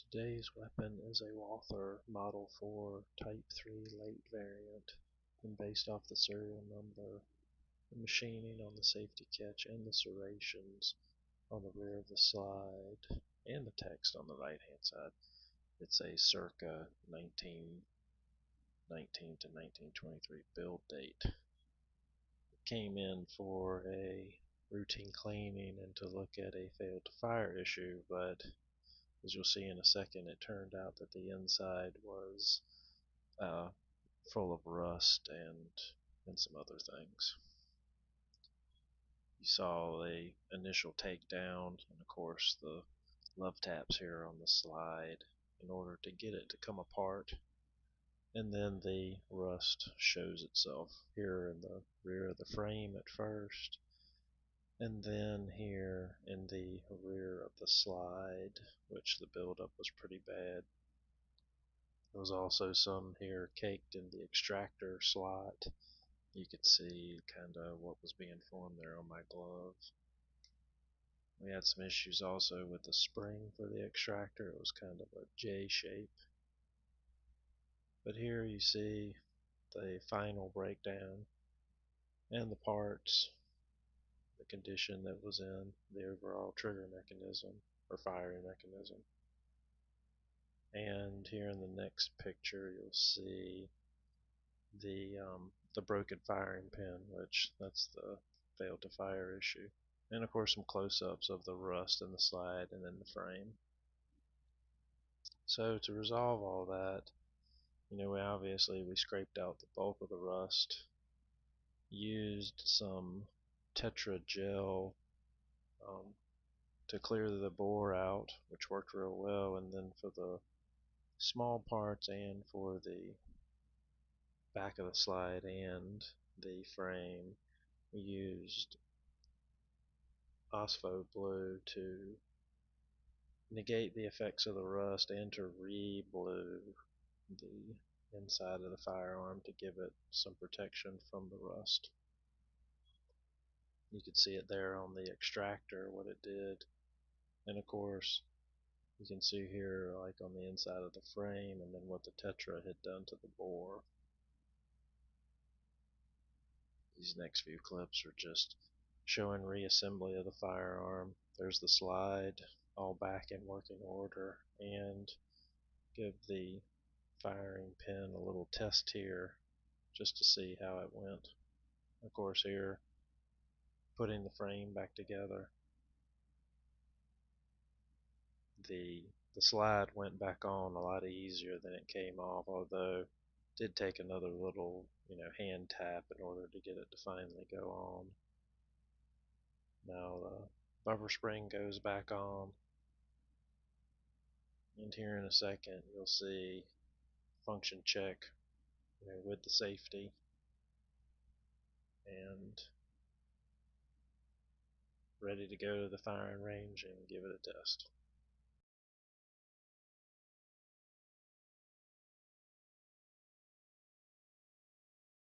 Today's weapon is a Walther Model 4 Type 3 late variant, and based off the serial number, the machining on the safety catch, and the serrations on the rear of the slide, and the text on the right hand side. It's a circa 1919 to 1923 build date. It came in for a routine cleaning and to look at a failed to fire issue, but as you'll see in a second, it turned out that the inside was uh, full of rust and some other things. You saw the initial takedown, and of course the love taps here on the slide in order to get it to come apart, and then the rust shows itself here in the rear of the frame at first, and then here in the rear of the slide, which the buildup was pretty bad. There was also some here caked in the extractor slot. You could see kind of what was being formed there on my glove. We had some issues also with the spring for the extractor. It was kind of a J shape. But here you see the final breakdown and the parts, the condition that was in the overall trigger mechanism or firing mechanism. And here in the next picture you'll see the broken firing pin, which that's the failed to fire issue. And of course some close-ups of the rust in the slide and in the frame. So to resolve all that, we scraped out the bulk of the rust, used some Tetra gel to clear the bore out, which worked real well, and then for the small parts and for the back of the slide and the frame, we used Phospho blue to negate the effects of the rust and to re-blue the inside of the firearm to give it some protection from the rust. You could see it there on the extractor what it did, and of course you can see here like on the inside of the frame and then what the Tetra had done to the bore. These next few clips are just showing reassembly of the firearm. There's the slide all back in working order, and give the firing pin a little test here just to see how it went. Of course here putting the frame back together, the slide went back on a lot easier than it came off, although it did take another little hand tap in order to get it to finally go on. Now the bumper spring goes back on, and here in a second you'll see function check with the safety, and ready to go to the firing range and give it a test.